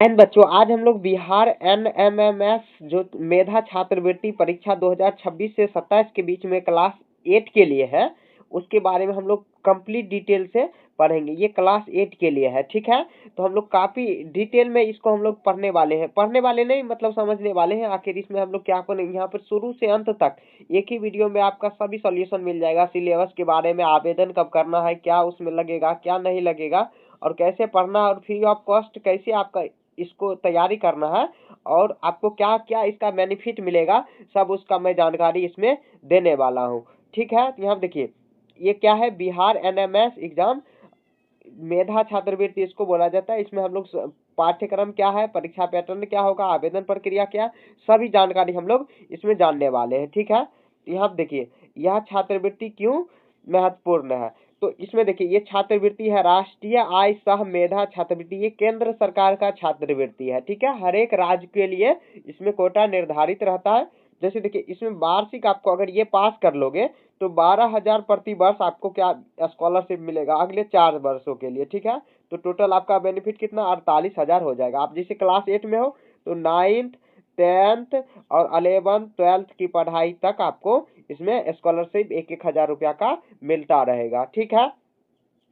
And बच्चों, आज हम लोग बिहार एनएमएमएस जो मेधा छात्रवृत्ति परीक्षा 2026 से 27 के बीच में क्लास 8 के लिए है, उसके बारे में हम लोग कंप्लीट डिटेल से पढ़ेंगे। ये क्लास 8 के लिए है, ठीक है। तो हम लोग काफी डिटेल में इसको हम लोग पढ़ने वाले नहीं मतलब समझने वाले हैं। आखिर इसमें हम लोग क्या पढ़ेंगे, यहाँ पर शुरू से अंत तक एक ही वीडियो में आपका सभी सॉल्यूशन मिल जाएगा। सिलेबस के बारे में, आवेदन कब करना है, क्या उसमें लगेगा, क्या नहीं लगेगा, और कैसे पढ़ना है, और फ्री ऑफ कॉस्ट कैसे आपका इसको तैयारी करना है, और आपको क्या क्या इसका बेनिफिट मिलेगा, सब उसका मैं जानकारी इसमें देने वाला हूँ, ठीक है। तो यहाँ देखिए, ये क्या है, बिहार एनएमएस एग्जाम मेधा छात्रवृत्ति इसको बोला जाता है। इसमें हम लोग पाठ्यक्रम क्या है, परीक्षा पैटर्न क्या होगा, आवेदन प्रक्रिया क्या, सभी जानकारी हम लोग इसमें जानने वाले हैं, ठीक है। यहाँ देखिए, यह छात्रवृत्ति क्यों महत्वपूर्ण है। तो इसमें देखिए, ये छात्रवृत्ति है राष्ट्रीय आय सह मेधा छात्रवृत्ति, ये केंद्र सरकार का छात्रवृत्ति है, ठीक है। हर एक राज्य के लिए इसमें कोटा निर्धारित रहता है। जैसे देखिए, इसमें वार्षिक आपको अगर ये पास कर लोगे तो 12,000 प्रति वर्ष आपको क्या स्कॉलरशिप मिलेगा अगले 4 वर्षों के लिए, ठीक है। तो टोटल आपका बेनिफिट कितना, 48,000 हो जाएगा। आप जैसे क्लास 8 में हो तो 9th 10th और 11th 12th की पढ़ाई तक आपको इसमें स्कॉलरशिप 1,000 रुपया का मिलता रहेगा, ठीक है।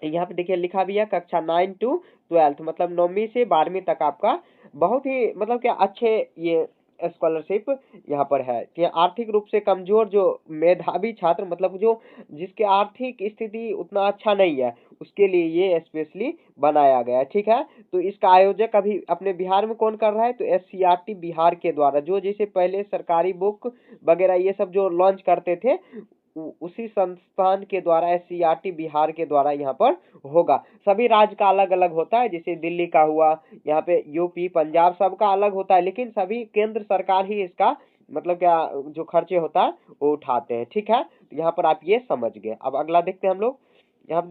यहाँ पे देखिए लिखा भी है कक्षा 9 to 12 मतलब 9वीं से 12वीं तक आपका बहुत ही मतलब क्या अच्छे ये स्कॉलरशिप यहाँ पर है कि आर्थिक रूप से कमजोर जो मेधावी छात्र मतलब जो जिसके आर्थिक स्थिति उतना अच्छा नहीं है, उसके लिए ये स्पेशली बनाया गया है, ठीक है। तो इसका आयोजक अभी अपने बिहार में कौन कर रहा है, तो एससीईआरटी बिहार के द्वारा, जो जैसे पहले सरकारी बुक वगैरह ये सब जो लॉन्च करते थे उसी संस्थान के द्वारा, एससीईआरटी बिहार के द्वारा यहाँ पर होगा। सभी राज्य का अलग अलग होता है, जैसे दिल्ली का हुआ, यहाँ पे यूपी पंजाब सबका अलग होता है, लेकिन सभी केंद्र सरकार ही इसका मतलब क्या जो खर्चे होता है वो उठाते हैं, ठीक है। तो यहाँ पर आप ये समझ गए। अब अगला देखते हैं हम लोग। यहाँ पे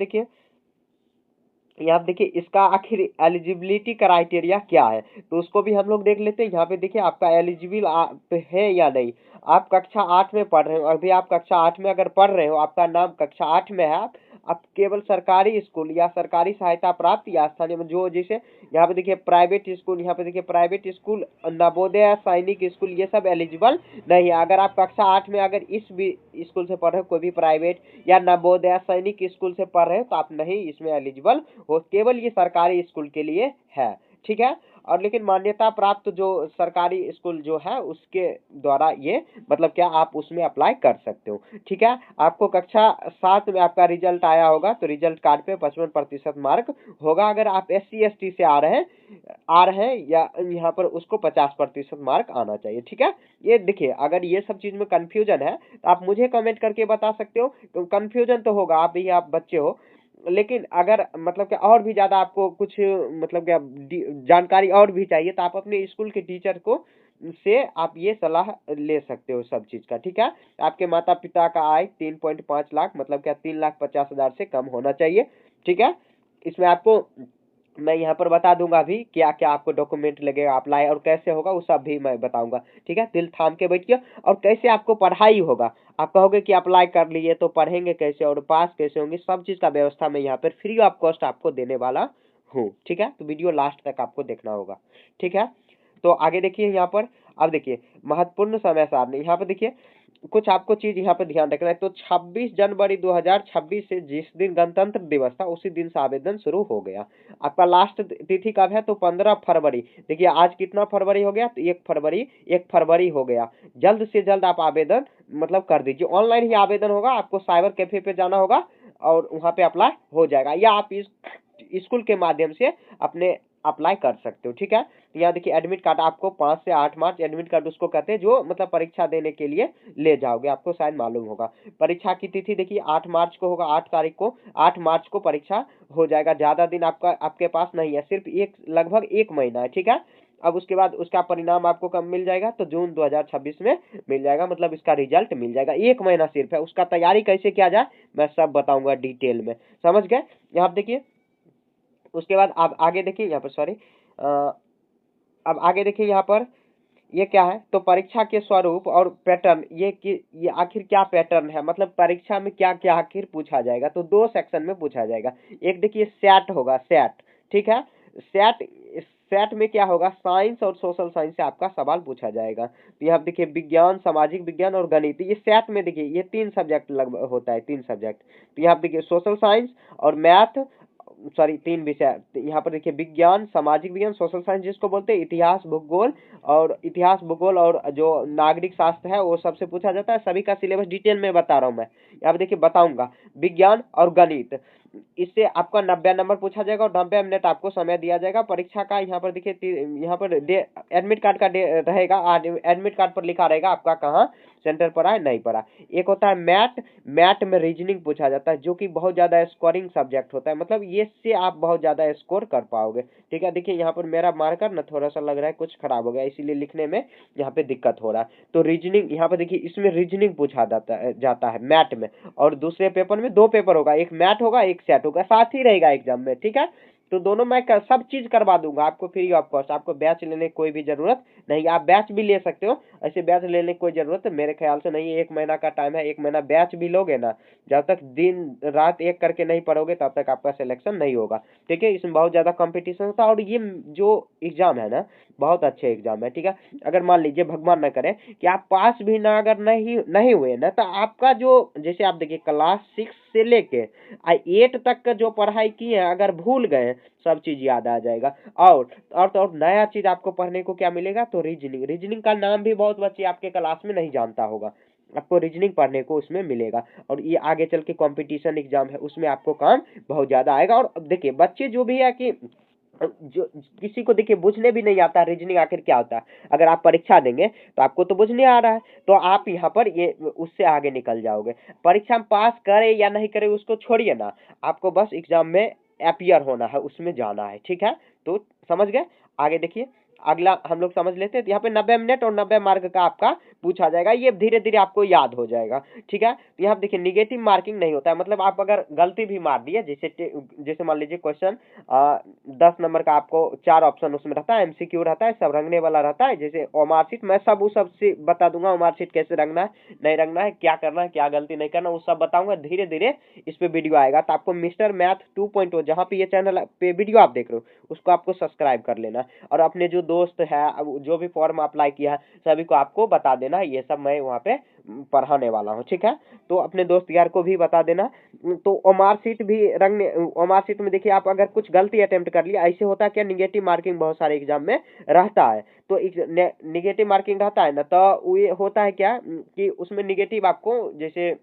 देखिए, इसका आखिर एलिजिबिलिटी क्राइटेरिया क्या है, तो उसको भी हम लोग देख लेते हैं। यहाँ पे देखिए, आपका एलिजिबल आप है या नहीं। आप कक्षा 8 में पढ़ रहे हो, अभी आप कक्षा 8 में अगर पढ़ रहे हो, आपका नाम कक्षा 8 में है, आप केवल सरकारी स्कूल या सरकारी सहायता प्राप्त या स्थानीय जो जैसे यहाँ पे देखिए प्राइवेट स्कूल, यहाँ पे देखिए प्राइवेट स्कूल, नवोदय, सैनिक स्कूल, ये सब एलिजिबल नहीं है। अगर आप कक्षा 8 में अगर इस भी स्कूल से पढ़ रहे हो, कोई भी प्राइवेट या नवोदय सैनिक स्कूल से पढ़ रहे हो, तो आप नहीं इसमें एलिजिबल हो, केवल ये सरकारी स्कूल के लिए है, ठीक है। और लेकिन मान्यता प्राप्त जो सरकारी स्कूल जो है उसके द्वारा ये मतलब क्या आप उसमें अप्लाई कर सकते हो, ठीक है। आपको कक्षा 7 में आपका रिजल्ट आया होगा तो रिजल्ट कार्ड पे 55% मार्क होगा। अगर आप SC ST से आ रहे हैं या यहाँ पर उसको 50% मार्क आना चाहिए, ठीक है। ये देखिए, अगर ये सब चीज में कंफ्यूजन है तो आप मुझे कमेंट करके बता सकते हो। तो कंफ्यूजन तो होगा, आप बच्चे हो, लेकिन अगर मतलब क्या और भी ज्यादा आपको कुछ मतलब क्या जानकारी और भी चाहिए तो आप अपने स्कूल के टीचर को से आप ये सलाह ले सकते हो सब चीज का, ठीक है। आपके माता पिता का आय 3.5 लाख मतलब क्या 3,50,000 से कम होना चाहिए, ठीक है। इसमें आपको मैं यहाँ पर बता दूंगा अभी क्या क्या आपको डॉक्यूमेंट लगेगा, अप्लाई और कैसे होगा वो सब भी मैं बताऊंगा, ठीक है। दिल थाम के बैठिए। और कैसे आपको पढ़ाई होगा, आप कहोगे कि अप्लाई कर लिए तो पढ़ेंगे कैसे और पास कैसे होंगे, सब चीज का व्यवस्था मैं यहाँ पर फ्री ऑफ कॉस्ट आपको देने वाला हूँ, ठीक है। तो वीडियो लास्ट तक आपको देखना होगा, ठीक है। तो आगे देखिए यहाँ पर, अब देखिए महत्वपूर्ण समय सारणी। यहाँ पर देखिए कुछ आपको चीज यहाँ पे ध्यान रखना है। तो 26 जनवरी 2026 से जिस दिन गणतंत्र दिवस था उसी दिन से आवेदन शुरू हो गया। आपका लास्ट तिथि कब है, तो 15 फरवरी। देखिए आज कितना फरवरी हो गया, तो 1 फरवरी हो गया। जल्द से जल्द आप आवेदन मतलब कर दीजिए। ऑनलाइन ही आवेदन होगा, आपको साइबर कैफे पे जाना होगा और वहां पे अप्लाई हो जाएगा, या आप इस स्कूल के माध्यम से अपने अप्लाई कर सकते हो, ठीक है। तो यहाँ देखिए एडमिट कार्ड आपको 5 से 8 मार्च, एडमिट कार्ड उसको कहते हैं जो मतलब परीक्षा देने के लिए ले जाओगे, आपको शायद मालूम होगा। परीक्षा की तिथि देखिए 8 मार्च को होगा, 8 तारीख को 8 मार्च को परीक्षा हो जाएगा। ज्यादा दिन आपके पास नहीं है, सिर्फ लगभग 1 महीना है, ठीक है। अब उसके बाद उसका परिणाम आपको कब मिल जाएगा, तो जून 2026 में मिल जाएगा, मतलब इसका रिजल्ट मिल जाएगा। 1 महीना सिर्फ है, उसका तैयारी कैसे किया जाए मैं सब बताऊंगा डिटेल में, समझ गए। यहाँ देखिए उसके बाद आप आगे देखिए यहाँ पर सॉरी अब आगे देखिए यहाँ पर ये क्या है, तो परीक्षा के स्वरूप और पैटर्न, ये आखिर क्या पैटर्न है, मतलब परीक्षा में क्या क्या आखिर पूछा जाएगा। तो 2 सेक्शन में पूछा जाएगा। एक देखिए सेट होगा, सेट, ठीक है। सेट सेट में क्या होगा, साइंस और सोशल साइंस से आपका सवाल पूछा जाएगा। तो यहाँ देखिए विज्ञान, सामाजिक विज्ञान और गणित, ये सेट में देखिए ये 3 सब्जेक्ट लगभग होता है, 3 सब्जेक्ट। तो यहाँ देखिए सोशल साइंस और मैथ, सॉरी 3 विषय। तो यहाँ पर देखिए विज्ञान, सामाजिक विज्ञान, सोशल साइंस जिसको बोलते हैं, इतिहास भूगोल और जो नागरिक शास्त्र है वो सबसे पूछा जाता है। सभी का सिलेबस डिटेल में बता रहा हूँ मैं, यहाँ पे देखिए बताऊंगा। विज्ञान और गणित, इससे आपका 90 नंबर पूछा जाएगा और 90 मिनट आपको समय दिया जाएगा। परीक्षा का यहाँ पर देखिए यहाँ पर एडमिट कार्ड का रहेगा, एडमिट कार्ड पर लिखा रहेगा आपका कहाँ सेंटर पर है नहीं पड़ा। एक होता है मैथ में रीजनिंग पूछा जाता है, जो कि बहुत ज्यादा स्कोरिंग सब्जेक्ट होता है, मतलब ये से आप बहुत ज्यादा स्कोर कर पाओगे। ठीक है, देखिए यहाँ पर मेरा मार्कर ना थोड़ा सा लग रहा है कुछ खराब हो गया, इसीलिए लिखने में यहाँ पे दिक्कत हो रहा है। तो रीजनिंग यहाँ पे देखिए इसमें रीजनिंग पूछा जाता है मैथ में। और दूसरे पेपर में 2 पेपर होगा, एक मैथ होगा एक सेट होगा, साथ ही रहेगा एग्जाम में। ठीक है, तो दोनों मैं सब चीज करवा दूंगा आपको फ्री ऑफ कॉस्ट। आपको बैच लेने की कोई भी जरूरत नहीं, आप बैच भी ले सकते हो, ऐसे बैच लेने की कोई जरूरत मेरे ख्याल से नहीं है। 1 महीना का टाइम है, 1 महीना बैच भी लोगे ना, जब तक दिन रात एक करके नहीं पढ़ोगे तब तक आपका सिलेक्शन नहीं होगा। ठीक है, इसमें बहुत ज्यादा कंपटीशन होता है और ये जो एग्जाम है ना बहुत अच्छे एग्जाम है। ठीक है, अगर मान लीजिए भगवान न करे कि आप पास भी ना अगर नहीं नहीं हुए ना, तो आपका जो जैसे आप देखिए क्लास 6 से लेके 8 तक का जो पढ़ाई किए हैं अगर भूल गए सब चीज याद आ जाएगा। और नया चीज आपको पढ़ने को क्या मिलेगा, तो रीजनिंग का नाम भी बहुत बच्चे आपके क्लास में नहीं जानता होगा, आपको रीजनिंग पढ़ने को उसमें मिलेगा। और ये आगे चल के कंपटीशन एग्जाम है उसमें आपको काम बहुत ज्यादा आएगा। और देखिए बच्चे जो भी है कि जो किसी को देखिए बुझने भी नहीं आता रीजनिंग आखिर क्या होता है, अगर आप परीक्षा देंगे तो आपको तो बुझने आ रहा है, तो आप यहाँ पर ये उससे आगे निकल जाओगे। परीक्षा में पास करे या नहीं करे उसको छोड़िए ना, आपको बस एग्जाम में अपीयर होना है, उसमें जाना है। ठीक है, तो समझ गए। आगे देखिए अगला हम लोग समझ लेते हैं। यहाँ पे 90 मिनट और 90 मार्क का आपका पूछा जाएगा, ये धीरे धीरे आपको याद हो जाएगा। ठीक है, तो यहाँ देखिए निगेटिव मार्किंग नहीं होता है, मतलब आप अगर गलती भी मार दिए, जैसे मान लीजिए क्वेश्चन 10 नंबर का, आपको 4 ऑप्शन उसमें रहता है, एमसीक्यू रहता है, सब रंगने वाला रहता है। जैसे ओमार शीट मैं सब से बता दूंगा, ओमार शीट कैसे रंगना है नहीं रंगना है, क्या करना है क्या गलती नहीं करना, वो सब बताऊंगा। धीरे धीरे इस पे वीडियो आएगा, तो आपको मिस्टर मैथ 2.0 जहाँ पे ये चैनल पे वीडियो आप देख रहे हो उसको आपको सब्सक्राइब कर लेना, और अपने जो दोस्त है जो भी फॉर्म अप्लाई किया है सभी को आपको बता देना, ये सब मैं वहाँ पे पढ़ाने वाला हूँ। ठीक है, तो अपने दोस्त यार को भी बता देना। तो ओमार शीट भी रंगने, ओमार शीट में देखिए आप अगर कुछ गलती अटेम्प्ट कर लिया, ऐसे होता है क्या निगेटिव मार्किंग बहुत सारे एग्जाम में रहता है, तो निगेटिव मार्किंग रहता है ना, तो ये होता है क्या कि उसमें निगेटिव आपको जैसे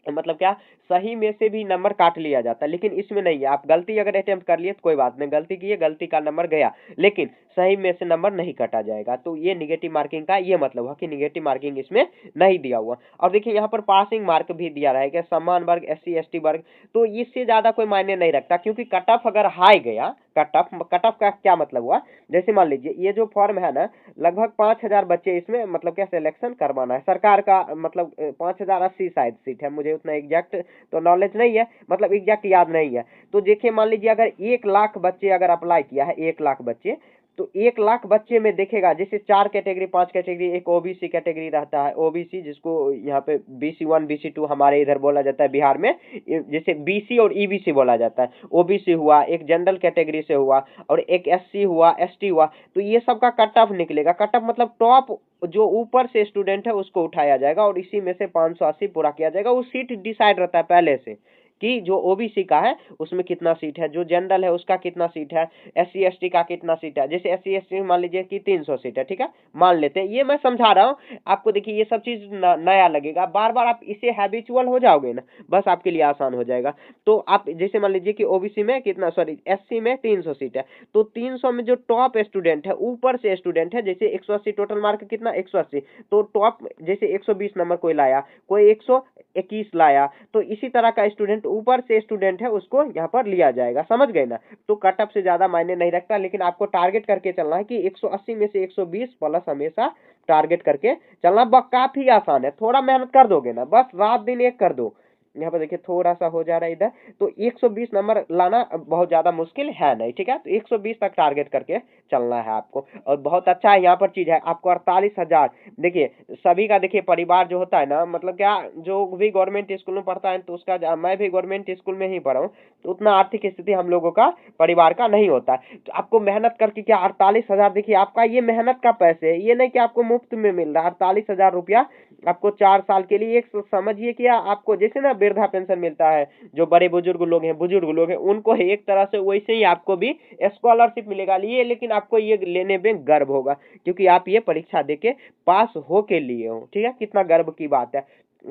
मतलब क्या सही में से भी नंबर काट लिया जाता है, लेकिन इसमें नहीं है। आप गलती अगर अटेम्प्ट कर लिए तो कोई बात नहीं, गलती की है गलती का नंबर गया, लेकिन सही में से नंबर नहीं काटा जाएगा। तो ये निगेटिव मार्किंग का ये मतलब है कि निगेटिव मार्किंग इसमें नहीं दिया हुआ। और देखिए यहाँ पर पासिंग मार्क भी दिया रहेगा, सम्मान वर्ग, SC ST वर्ग, तो इससे ज्यादा कोई मायने नहीं रखता, क्योंकि कट ऑफ अगर हाई गया, कट ऑफ का क्या मतलब हुआ, जैसे मान लीजिए ये जो फॉर्म है ना लगभग 5000 बच्चे इसमें मतलब क्या सिलेक्शन करवाना है सरकार का, मतलब 5080 शायद सीट है, मुझे उतना एग्जैक्ट तो नॉलेज नहीं है, मतलब एग्जैक्ट याद नहीं है। तो देखिए मान लीजिए अगर 1 लाख बच्चे अगर अप्लाई किया है, 1 लाख बच्चे, तो 1 लाख बच्चे में देखेगा जैसे 4 कैटेगरी 5 कैटेगरी, एक ओबीसी कैटेगरी रहता है, ओबीसी जिसको यहाँ पे BC1 BC2 हमारे इधर बोला जाता है बिहार में, जैसे BC और EBC बोला जाता है। ओबीसी हुआ, एक जनरल कैटेगरी से हुआ, और एक SC हुआ, ST हुआ, तो ये सब का कट ऑफ निकलेगा। कट ऑफ मतलब टॉप जो ऊपर से स्टूडेंट है उसको उठाया जाएगा, और इसी में से 580 पूरा किया जाएगा। वो सीट डिसाइड रहता है पहले से कि जो ओबीसी का है उसमें कितना सीट है, जो जनरल है उसका कितना सीट है, SC ST का कितना सीट है। जैसे SC ST मान लीजिए कि 300 सीट है, ठीक है, मान लेते हैं, ये मैं समझा रहा हूँ आपको। देखिए ये सब चीज नया लगेगा, बार बार आप इसे हैबिचुअल हो जाओगे ना, बस आपके लिए आसान हो जाएगा। तो आप जैसे मान लीजिए कि ओबीसी में कितना, सॉरी SC में 300 सीट है, तो 300 में जो टॉप स्टूडेंट है, ऊपर से स्टूडेंट है, जैसे 180 टोटल मार्क कितना 180, तो टॉप जैसे 120 नंबर कोई लाया, कोई 121 लाया, तो इसी तरह का स्टूडेंट ऊपर से स्टूडेंट है उसको यहाँ पर लिया जाएगा। समझ गए ना, तो कट ऑफ से ज्यादा मायने नहीं रखता, लेकिन आपको टारगेट करके चलना है कि 180 में से 120 प्लस हमेशा टारगेट करके चलना। काफी आसान है, थोड़ा मेहनत कर दोगे ना, बस रात दिन एक कर दो, यहाँ पर देखिए थोड़ा सा हो जा रहा है इधर। तो 120 नंबर लाना बहुत ज्यादा मुश्किल है नहीं, ठीक है। तो 120 तक टारगेट करके चलना है आपको। और बहुत अच्छा है यहाँ पर चीज है, आपको 48,000। देखिए सभी का, देखिए परिवार जो होता है ना, मतलब क्या, जो भी गवर्नमेंट स्कूल में पढ़ता है तो उसका, मैं भी गवर्नमेंट स्कूल में ही पढ़ा हूँ, तो उतना आर्थिक स्थिति हम लोगों का, परिवार का नहीं होता है। तो आपको मेहनत करके क्या 48,000, देखिए आपका ये मेहनत का पैसे है, ये नहीं कि आपको मुफ्त में मिल रहा है। 48,000 रुपया आपको 4 साल के लिए, एक समझिए कि आपको जैसे ना वृद्धा पेंशन मिलता है, जो बड़े बुजुर्ग लोग हैं उनको एक तरह से वैसे ही आपको भी स्कॉलरशिप मिलेगा लिए, लेकिन आपको ये लेने में गर्व होगा, क्योंकि आप ये परीक्षा देके पास हो के लिए हो, ठीक है। कितना गर्व की बात है,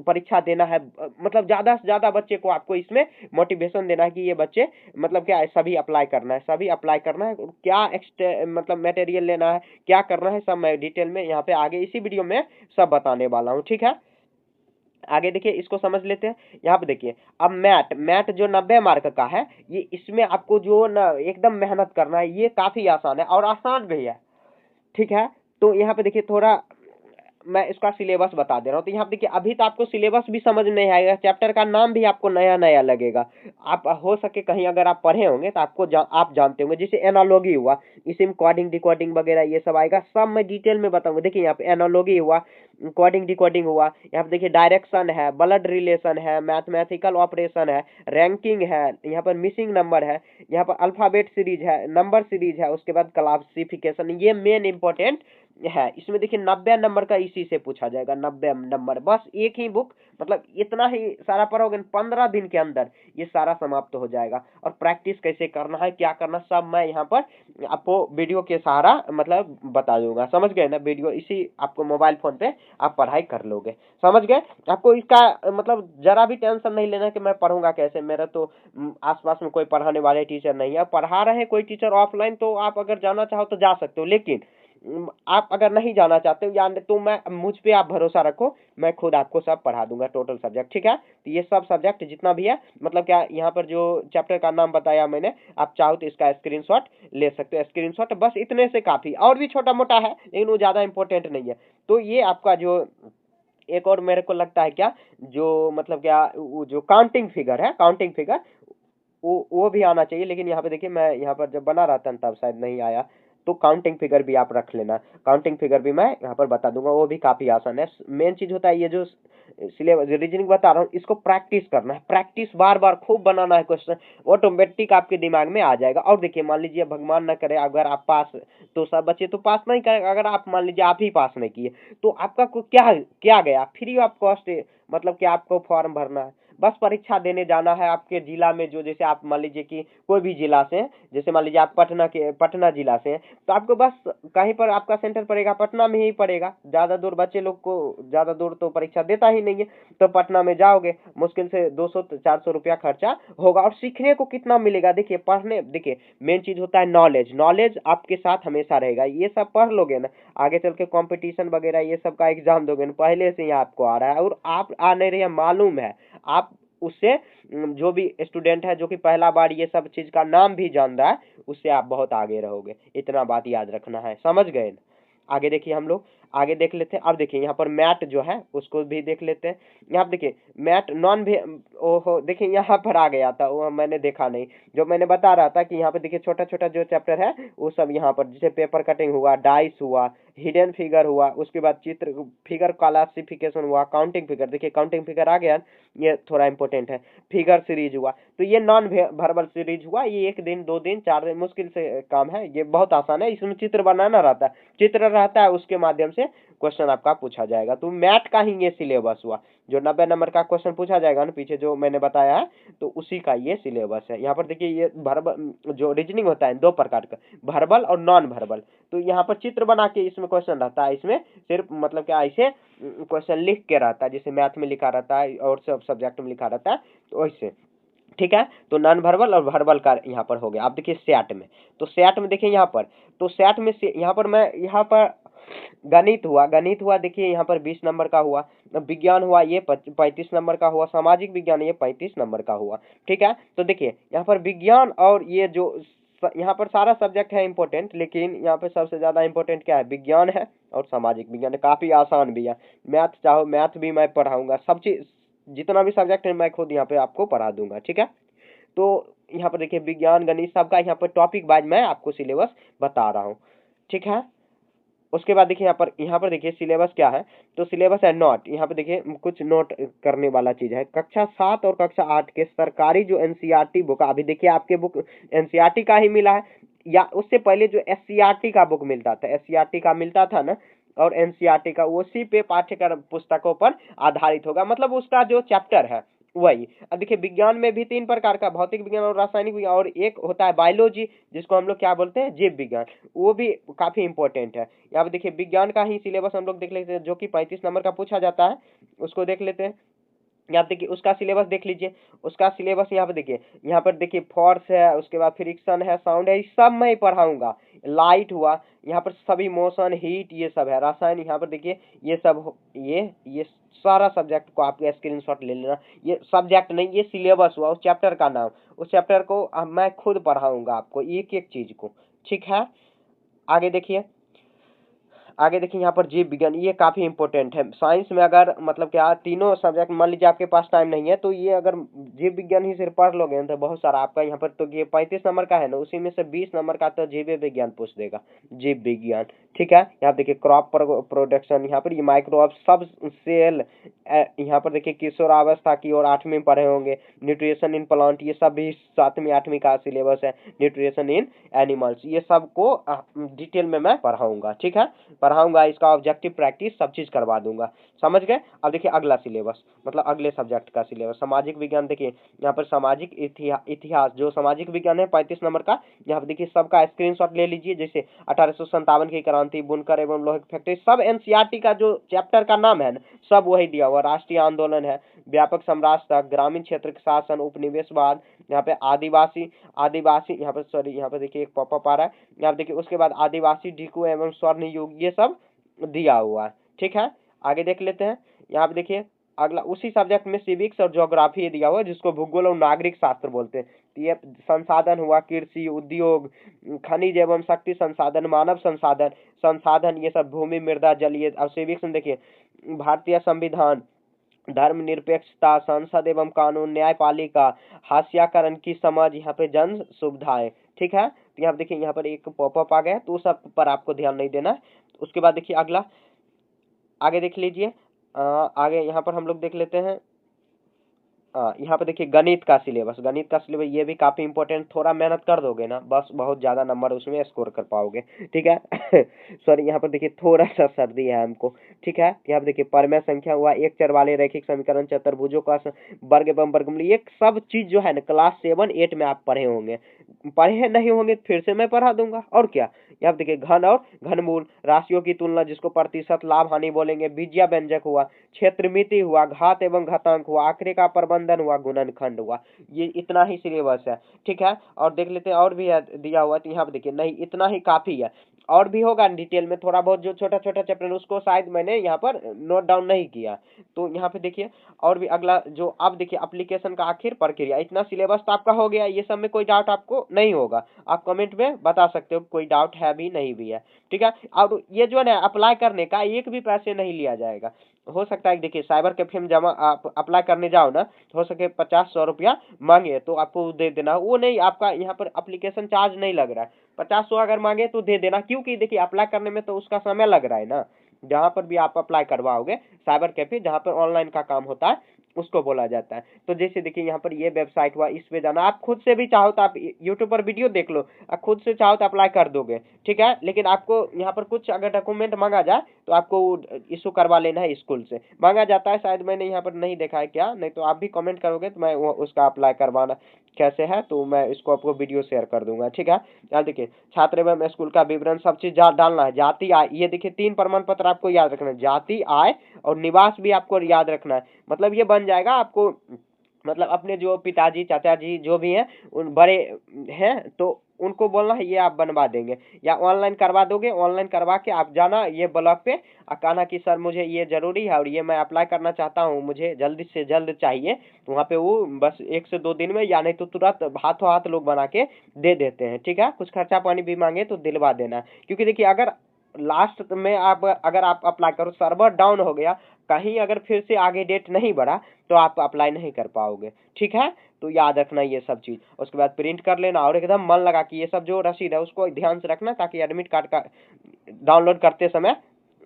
परीक्षा देना है, मतलब ज्यादा से ज्यादा बच्चे को आपको इसमें मोटिवेशन देना है कि ये बच्चे, मतलब क्या है, सभी अप्लाई करना है, सभी अप्लाई करना है। क्या मतलब मटेरियल लेना है, क्या करना है, सब मैं डिटेल में यहाँ पे आगे इसी वीडियो में सब बताने वाला हूँ, ठीक है। आगे देखिए इसको समझ लेते हैं। यहाँ पे देखिए अब मैथ मैथ जो 90 मार्क का है, ये इसमें आपको जो ना एकदम मेहनत करना है, ये काफी आसान है और आसान भी है, ठीक है। तो यहाँ पे देखिए थोड़ा मैं इसका सिलेबस बता दे रहा हूँ। तो यहाँ पे देखिए अभी तो आपको सिलेबस भी समझ नहीं आएगा, चैप्टर का नाम भी आपको नया नया लगेगा। आप हो सके कहीं अगर आप पढ़े होंगे तो आपको आप जानते होंगे, जैसे एनालॉगी हुआ, इसमें कोडिंग डिकोडिंग वगैरह ये सब आएगा, सब मैं डिटेल में बताऊंगा। देखिए यहाँ पे एनालॉगी हुआ, कोडिंग डिकोडिंग हुआ, यहाँ पे देखिए डायरेक्शन है, ब्लड रिलेशन है, मैथमेटिकल ऑपरेशन है, रैंकिंग है, यहाँ पर मिसिंग नंबर है, यहाँ पर अल्फाबेट सीरीज है, नंबर सीरीज है, उसके बाद क्लासिफिकेशन, ये मेन इंपॉर्टेंट है। इसमें देखिए 90 नंबर का इसी से पूछा जाएगा, 90 नंबर, बस एक ही बुक, मतलब इतना ही सारा पढ़ोगे 15 दिन के अंदर ये सारा समाप्त हो जाएगा। और प्रैक्टिस कैसे करना है, क्या करना, सब मैं यहाँ पर आपको वीडियो के सहारा मतलब बता दूंगा, समझ गए ना। वीडियो इसी आपको मोबाइल फोन पे आप पढ़ाई कर लोगे, समझ गए। आपको इसका मतलब जरा भी टेंशन नहीं लेना कि मैं पढ़ूंगा कैसे, मेरा तो आसपास में कोई पढ़ाने वाले टीचर नहीं है। पढ़ा रहे कोई टीचर ऑफलाइन तो आप अगर जाना चाहो तो जा सकते हो, लेकिन आप अगर नहीं जाना चाहते हो या तो मैं, मुझ पे आप भरोसा रखो, मैं खुद आपको सब पढ़ा दूंगा, टोटल सब्जेक्ट, ठीक है। तो ये सब सब्जेक्ट जितना भी है, मतलब क्या, यहाँ पर जो चैप्टर का नाम बताया मैंने, आप चाहो तो इसका स्क्रीनशॉट ले सकते हो। स्क्रीनशॉट बस इतने से काफी, और भी छोटा मोटा है लेकिन वो ज्यादा इंपॉर्टेंट नहीं है। तो ये आपका जो एक और मेरे को लगता है क्या, जो मतलब क्या, वो जो काउंटिंग फिगर है, काउंटिंग फिगर, वो भी आना चाहिए। लेकिन यहाँ पे देखिए मैं यहाँ पर जब बना रहा था तब शायद नहीं आया, तो काउंटिंग फिगर भी आप रख लेना। काउंटिंग फिगर भी मैं यहाँ पर बता दूंगा, वो भी काफी आसान है। मेन चीज होता है ये जो सिलेबस रीजनिंग बता रहा हूँ, इसको प्रैक्टिस करना है, प्रैक्टिस बार बार खूब बनाना है क्वेश्चन, ऑटोमेटिक आपके दिमाग में आ जाएगा। और देखिए मान लीजिए भगवान ना करे अगर आप पास, तो सब बच्चे तो पास नहीं करेंगे। अगर आप मान लीजिए आप ही पास नहीं किए, तो आपका क्या क्या गया, फ्री ऑफ कॉस्ट, मतलब कि आपको फॉर्म भरना है, बस परीक्षा देने जाना है। आपके जिला में जो, जैसे आप मान लीजिए कि कोई भी जिला से हैं, जैसे मान लीजिए आप पटना जिला से हैं, तो आपको बस कहीं पर आपका सेंटर पड़ेगा, पटना में ही पड़ेगा। ज्यादा दूर बच्चे लोग को ज्यादा दूर तो परीक्षा देता ही नहीं है, तो पटना में जाओगे, मुश्किल से 200-400 रुपया खर्चा होगा। और सीखने को कितना मिलेगा, देखिए पढ़ने, देखिए मेन चीज होता है नॉलेज, नॉलेज आपके साथ हमेशा रहेगा। ये सब पढ़ लोगे ना, आगे चल के कॉम्पिटिशन वगैरह ये सब का एग्जाम दोगे ना, पहले से ही आपको आ रहा है, और आप आ नहीं रही है मालूम है। आप उससे, जो भी स्टूडेंट है जो कि पहला बार ये सब चीज का नाम भी जान रहा है, उससे आप बहुत आगे रहोगे, इतना बात याद रखना है, समझ गए। आगे देखिए हम लोग आगे देख लेते हैं। अब देखिए यहाँ पर मैथ जो है उसको भी देख लेते हैं। यहाँ पर देखिए मैथ नॉन भी, ओहो देखिए यहाँ पर आ गया था, वो मैंने देखा नहीं। जो मैंने बता रहा था कि यहाँ पे देखिए छोटा छोटा जो चैप्टर है वो सब यहाँ पर, जैसे पेपर कटिंग हुआ, डाइस हुआ, हिडन फिगर हुआ, उसके बाद चित्र फिगर क्लासिफिकेशन हुआ, काउंटिंग फिगर, देखिए काउंटिंग फिगर आ गया, ये थोड़ा इंपॉर्टेंट है। फिगर सीरीज हुआ, तो ये नॉन वर्बल सीरीज हुआ, ये 1 दिन 2 दिन 4 दिन मुश्किल से काम है, ये बहुत आसान है। इसमें चित्र बनाना रहता है, चित्र रहता है, उसके माध्यम से क्वेश्चन आपका पूछा जाएगा। तो मैथ का ही ये सिलेबस हुआ, जो 90 नंबर का क्वेश्चन पूछा जाएगा ना पीछे जो मैंने बताया है, तो उसी का ये सिलेबस है। यहाँ पर देखिए ये वर्बल जो रीजनिंग होता है 2 प्रकार का, वर्बल और नॉन वर्बल। तो यहाँ पर चित्र बना के इसमें क्वेश्चन रहता है, इसमें सिर्फ मतलब क्या, ऐसे क्वेश्चन लिख के रहता है, जैसे मैथ में लिखा रहता है और सब सब्जेक्ट में लिखा रहता है, तो वैसे, ठीक है। तो नॉन वर्बल और वर्बल का यहाँ पर हो गया। आप देखिए सेट में, तो सेट में देखिए यहाँ पर, तो सेट में से यहाँ पर मैं, यहाँ पर गणित हुआ देखिए यहाँ पर 20 नंबर का हुआ, विज्ञान हुआ ये 35 नंबर का हुआ, सामाजिक विज्ञान ये 35 नंबर का हुआ, ठीक है। तो देखिए यहाँ पर विज्ञान और ये जो यहाँ पर सारा सब्जेक्ट है इंपॉर्टेंट, लेकिन यहाँ पे सबसे ज्यादा इंपॉर्टेंट क्या है, विज्ञान है और सामाजिक विज्ञान है, काफी आसान भी है। मैथ चाहो मैथ भी मैं पढ़ाऊंगा, सब चीज जितना भी सब्जेक्ट है मैं खुद यहाँ पे आपको पढ़ा दूंगा, ठीक है। तो यहाँ पर देखिए विज्ञान गणित सबका यहाँ पर टॉपिक वाइज मैं आपको सिलेबस बता रहा हूँ, ठीक है। उसके बाद देखिए यहाँ पर देखिए सिलेबस क्या है। तो सिलेबस है नोट, यहाँ पे देखिए कुछ नोट करने वाला चीज है। कक्षा 7 और कक्षा 8 के सरकारी जो एनसीईआरटी बुक, अभी देखिए आपके बुक एनसीईआरटी का ही मिला है, या उससे पहले जो एससीईआरटी का बुक मिलता था, एससीईआरटी का मिलता था ना, और एनसीईआरटी का उसी पे पाठ्यक्रम पुस्तकों पर आधारित होगा, मतलब उसका जो चैप्टर है वही। अब देखिए विज्ञान में भी 3 प्रकार का, भौतिक विज्ञान और रासायनिक विज्ञान, और एक होता है बायोलॉजी जिसको हम लोग क्या बोलते हैं, जीव विज्ञान, वो भी काफी इंपॉर्टेंट है। यहाँ पे देखिए विज्ञान का ही सिलेबस हम लोग देख लेते हैं, जो कि 35 नंबर का पूछा जाता है, उसको देख लेते हैं। यहाँ देखिए उसका सिलेबस देख लीजिए, उसका सिलेबस यहाँ पे देखिए, यहाँ पर देखिए फोर्स है, उसके बाद फ्रिक्शन है, साउंड है, ये सब मैं पढ़ाऊंगा। लाइट हुआ, यहाँ पर सभी मोशन, हीट, ये सब है। रसायन यहाँ पर देखिए ये सब, ये सारा सब्जेक्ट को आपके स्क्रीनशॉट ले लेना। ये सब्जेक्ट नहीं, ये सिलेबस हुआ, उस चैप्टर का नाम, उस चैप्टर को मैं खुद पढ़ाऊंगा आपको एक एक चीज को, ठीक है। आगे देखिए, आगे देखिए यहाँ पर जीव विज्ञान, ये काफी इंपॉर्टेंट है। साइंस में अगर मतलब क्या तीनों सब्जेक्ट मान लीजिए आपके पास टाइम नहीं है, तो ये अगर जीव विज्ञान ही सिर्फ पढ़ लोगे तो बहुत सारा आपका यहाँ पर, तो ये 35 नंबर का है ना, उसी में से 20 नंबर का तो जीव विज्ञान पूछ देगा, जीव विज्ञान, ठीक है। यहाँ देखिए क्रॉप प्रोडक्शन, यहाँ पर ये माइक्रोब, सब सेल, यहाँ पर देखिए किशोरावस्था की और 8वीं में पढ़े होंगे। न्यूट्रिशन इन प्लांट, ये सब भी 7वीं 8वीं का सिलेबस है। न्यूट्रिशन इन एनिमल्स, ये सब को डिटेल में मैं पढ़ाऊंगा, ठीक है, पढ़ाऊंगा। इसका ऑब्जेक्टिव प्रैक्टिस सब चीज करवा दूंगा, समझ गए। अब देखिए अगला सिलेबस, मतलब अगले सब्जेक्ट का सिलेबस, सामाजिक विज्ञान। देखिए यहाँ पर सामाजिक इतिहास, जो सामाजिक विज्ञान है 35 नंबर का, यहाँ पर देखिए सबका स्क्रीनशॉट ले लीजिए। जैसे 1857 की क्रांति, बुनकर एवं लोहे की फैक्ट्री, सब एनसीईआरटी का जो चैप्टर का नाम है ना, सब वही दिया हुआ। राष्ट्रीय आंदोलन है, व्यापक साम्राज्य, ग्रामीण क्षेत्र के शासन, उपनिवेशवाद, यहाँ पे आदिवासी, यहाँ पर सॉरी, यहाँ पे देखिए एक पॉपअप आ रहा है, यहाँ पे देखिए। उसके बाद आदिवासी, ढीकू एवं स्वर्ण युग, ये सब दिया हुआ है, ठीक है। आगे देख लेते हैं। यहाँ पे देखिए अगला उसी सब्जेक्ट में सिविक्स और ज्योग्राफी दिया हुआ है, जिसको भूगोल और नागरिक शास्त्र बोलते हैं। ये संसाधन हुआ, कृषि, उद्योग, खनिज एवं शक्ति संसाधन, मानव संसाधन, ये सब भूमि, मृदा, जल, ये। और सिविक्स में देखिए भारतीय संविधान, धर्मनिरपेक्षता, संसद एवं कानून, न्यायपालिका, हाशियाकरण की समझ, यहाँ पे जन सुविधाएं, ठीक है। तो यहाँ देखिए यहाँ पर एक पॉपअप आ गया, तो सब पर आपको ध्यान नहीं देना है। उसके बाद देखिए अगला, आगे देख लीजिए। आगे यहाँ पर हम लोग देख लेते हैं। यहाँ पे देखिए गणित का सिलेबस, ये भी काफी इंपॉर्टेंट। थोड़ा मेहनत कर दोगे ना, बस बहुत ज्यादा नंबर उसमें स्कोर कर पाओगे, ठीक है। सॉरी, यहाँ पर देखिए थोड़ा सा सर्दी है हमको, ठीक है। यहाँ पे देखिए परमेय संख्या हुआ, एक चर वाले रैखिक समीकरण, चतुर्भुजों का वर्ग एवं वर्गमूल, ये सब चीज जो है ना क्लास 7 8 में आप पढ़े होंगे। पढ़े नहीं होंगे फिर से मैं पढ़ा दूंगा, और क्या। यहाँ देखिए घन और घनमूल, राशियों की तुलना जिसको प्रतिशत लाभ हानि बोलेंगे, बीजीय व्यंजक हुआ, क्षेत्रमिति हुआ, घात एवं घातांक हुआ, आंकड़े का प्रबंधन हुआ, गुणनखंड हुआ। ये इतना ही सिलेबस है, ठीक है। और देख लेते हैं और भी है दिया हुआ, तो यहाँ पे देखिए नहीं इतना ही काफी है, और भी होगा डिटेल में थोड़ा बहुत, जो छोटा छोटा चैप्टर उसको शायद मैंने यहाँ पर नोट डाउन नहीं किया। तो यहाँ पे देखिए और भी अगला जो, अब देखिए एप्लीकेशन का आखिर प्रक्रिया, इतना सिलेबस तो आपका हो गया। ये सब में कोई डाउट आपको नहीं होगा, आप कमेंट में बता सकते हो कोई डाउट है भी नहीं भी है, ठीक है। और ये जो है ना अप्लाई करने का एक भी पैसे नहीं लिया जाएगा। हो सकता है देखिए साइबर कैफे में जमा आप अप्लाई करने जाओ ना, हो सके 50-100 रुपया मांगे तो आपको दे देना, वो नहीं, आपका यहाँ पर एप्लीकेशन चार्ज नहीं लग रहा है। 50-100 अगर मांगे तो दे देना, क्योंकि देखिए अप्लाई करने में तो उसका समय लग रहा है ना। जहाँ पर भी आप अप्लाई करवाओगे साइबर कैफे, जहाँ पर ऑनलाइन का काम होता है, उसको बोला जाता है। तो जैसे देखिए यहाँ पर ये वेबसाइट हुआ, इस पे जाना, आप खुद से भी चाहो तो आप यूट्यूब पर वीडियो देख लो, आप खुद से चाहो तो अप्लाई कर दोगे, ठीक है। लेकिन आपको यहाँ पर कुछ अगर डॉक्यूमेंट मांगा जाए तो आपको इशू करवा लेना है, स्कूल से मांगा जाता है, शायद मैंने यहाँ पर नहीं देखा है क्या, नहीं तो आप भी कमेंट करोगे तो मैं उसका अप्लाई करवाना कैसे है तो मैं इसको आपको वीडियो शेयर कर दूंगा, ठीक है। यार देखिए छात्र एवं स्कूल का विवरण सब चीज डालना है। जाति, आय, ये देखिए 3 प्रमाण पत्र आपको याद रखना है, जाति, आय और निवास भी आपको याद रखना है। मतलब ये बन जाएगा आपको, मतलब अपने जो पिताजी चाचा जी जो भी हैं उन बड़े हैं तो उनको बोलना है, ये आप बनवा देंगे, या ऑनलाइन करवा दोगे। ऑनलाइन करवा के आप जाना ये ब्लॉक पे, कहना कि सर मुझे ये जरूरी है और ये मैं अप्लाई करना चाहता हूँ, मुझे जल्दी से जल्द चाहिए। तो वहाँ पे वो बस 1 से 2 दिन में, या नहीं तो तुरंत हाथों हाथ लोग बना के दे देते हैं, ठीक है। कुछ खर्चा पानी भी मांगे तो दिलवा देना, क्योंकि देखिए अगर लास्ट में आप अगर आप अप्लाई करो, सर्वर डाउन हो गया, कहीं अगर फिर से आगे डेट नहीं बढ़ा तो आप अप्लाई नहीं कर पाओगे, ठीक है। तो याद रखना ये सब चीज़। उसके बाद प्रिंट कर लेना और एकदम मन लगा कि ये सब जो रसीद है उसको ध्यान से रखना, ताकि एडमिट कार्ड का डाउनलोड करते समय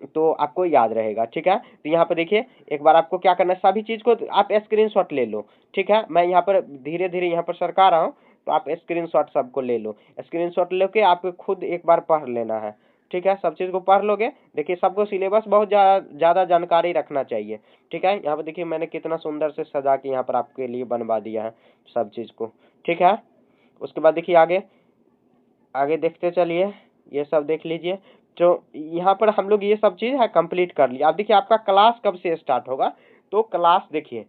तो आपको याद रहेगा, ठीक है। तो यहाँ पर देखिए एक बार आपको क्या करना है, सभी चीज़ को आप स्क्रीनशॉट ले लो, ठीक है। मैं यहाँ पर धीरे धीरे यहाँ पर सरका रहा हूँ, तो आप स्क्रीनशॉट सबको ले लो। स्क्रीनशॉट लेके आपको खुद एक बार पढ़ लेना है, ठीक है। सब चीज़ को पढ़ लोगे, देखिए सबको सिलेबस बहुत ज़्यादा जानकारी रखना चाहिए, ठीक है। यहाँ पर देखिए मैंने कितना सुंदर से सजा के यहाँ पर आपके लिए बनवा दिया है सब चीज़ को, ठीक है। उसके बाद देखिए आगे आगे देखते चलिए, ये सब देख लीजिए। तो यहाँ पर हम लोग ये सब चीज़ है कंप्लीट कर लिया। अब देखिए आपका क्लास कब से स्टार्ट होगा, तो क्लास देखिए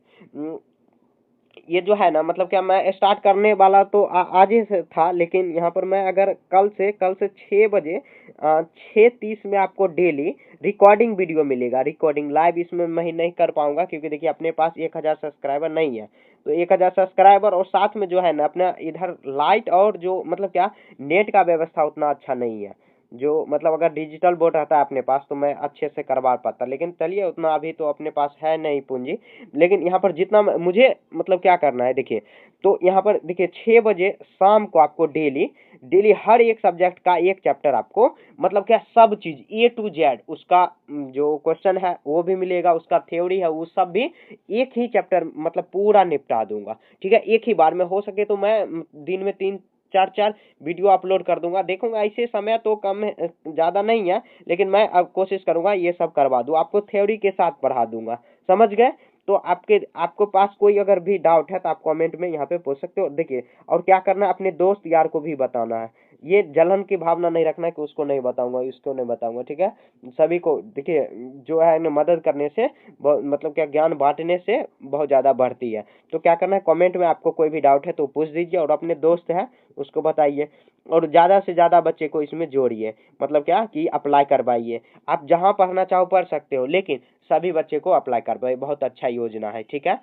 ये जो है ना, मतलब क्या मैं स्टार्ट करने वाला तो आज ही से था, लेकिन यहाँ पर मैं अगर कल से 6 बजे 6:30 में आपको डेली रिकॉर्डिंग वीडियो मिलेगा। रिकॉर्डिंग लाइव इसमें मैं नहीं कर पाऊंगा, क्योंकि देखिए अपने पास 1000 सब्सक्राइबर नहीं है। तो 1000 सब्सक्राइबर और साथ में जो है ना अपना इधर लाइट और जो मतलब क्या नेट का व्यवस्था उतना अच्छा नहीं है। जो मतलब अगर डिजिटल बोर्ड रहता है अपने पास तो मैं अच्छे से करवा पाता, लेकिन चलिए उतना अभी तो अपने पास है नहीं पूंजी। लेकिन यहाँ पर जितना मुझे मतलब क्या करना है देखिए, तो यहाँ पर देखिए 6 बजे शाम को आपको डेली डेली हर एक सब्जेक्ट का एक चैप्टर आपको मतलब क्या सब चीज A to Z उसका जो क्वेश्चन है वो भी मिलेगा, उसका थ्योरी है वो सब भी एक ही चैप्टर मतलब पूरा निपटा दूंगा, ठीक है। एक ही बार में हो सके तो मैं दिन में 3-4 वीडियो अपलोड कर दूंगा, देखूंगा ऐसे समय तो कम ज़्यादा नहीं है, लेकिन मैं अब कोशिश करूंगा ये सब करवा दूं, आपको थ्योरी के साथ पढ़ा दूंगा, समझ गए। तो आपको पास कोई अगर भी डाउट है तो आप कमेंट में यहाँ पे पूछ सकते हो। देखिए और क्या करना है, अपने दोस्त यार को भी बताना है, ये जलन की भावना नहीं रखना कि उसको नहीं बताऊंगा इसको नहीं बताऊंगा, ठीक है। सभी को देखिए जो है ना मदद करने से मतलब क्या ज्ञान बांटने से बहुत ज़्यादा बढ़ती है। तो क्या करना है, कमेंट में आपको कोई भी डाउट है तो पूछ दीजिए और अपने दोस्त है उसको बताइए, और ज़्यादा से ज़्यादा बच्चे को इसमें जोड़िए, मतलब क्या कि अप्लाई करवाइए। आप जहाँ पढ़ना चाहो पढ़ सकते हो, लेकिन सभी बच्चे को अप्लाई करवाइए, बहुत अच्छा योजना है, ठीक है।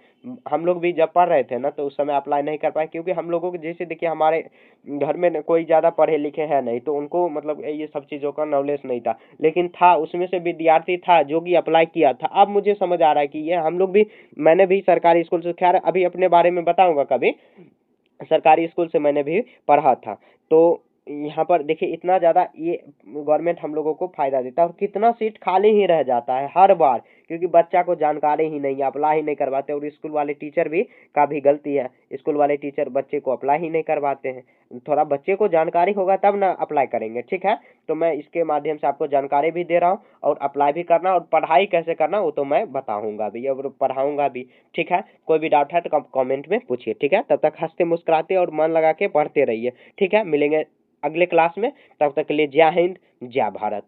हम लोग भी जब पढ़ रहे थे ना तो उस समय अप्लाई नहीं कर पाए, क्योंकि हम लोगों को जैसे देखिए हमारे घर में कोई ज़्यादा पढ़े लिखे हैं नहीं, तो उनको मतलब ये सब चीज़ों का नॉलेज नहीं था, लेकिन था उसमें से विद्यार्थी था जो कि अप्लाई किया था। अब मुझे समझ आ रहा है कि ये हम लोग भी, मैंने भी सरकारी स्कूल से, खैर अभी अपने बारे में बताऊंगा कभी, सरकारी स्कूल से मैंने भी पढ़ा था। तो यहाँ पर देखिए इतना ज़्यादा ये गवर्नमेंट हम लोगों को फायदा देता है, और कितना सीट खाली ही रह जाता है हर बार, क्योंकि बच्चा को जानकारी ही नहीं है, अप्लाई ही नहीं करवाते। और स्कूल वाले टीचर भी का भी गलती है, स्कूल वाले टीचर बच्चे को अप्लाई ही नहीं करवाते हैं। थोड़ा बच्चे को जानकारी होगा तब ना अप्लाई करेंगे, ठीक है। तो मैं इसके माध्यम से आपको जानकारी भी दे रहा हूँ, और अप्लाई भी करना और पढ़ाई कैसे करना वो तो मैं बताऊंगा भी और पढ़ाऊंगा भी, ठीक है। कोई भी डाउट है तो कमेंट में पूछिए, ठीक है। तब तक हंसते मुस्कुराते और मन लगा के पढ़ते रहिए, ठीक है। मिलेंगे अगले क्लास में, तब तक के लिए जय हिंद जय भारत।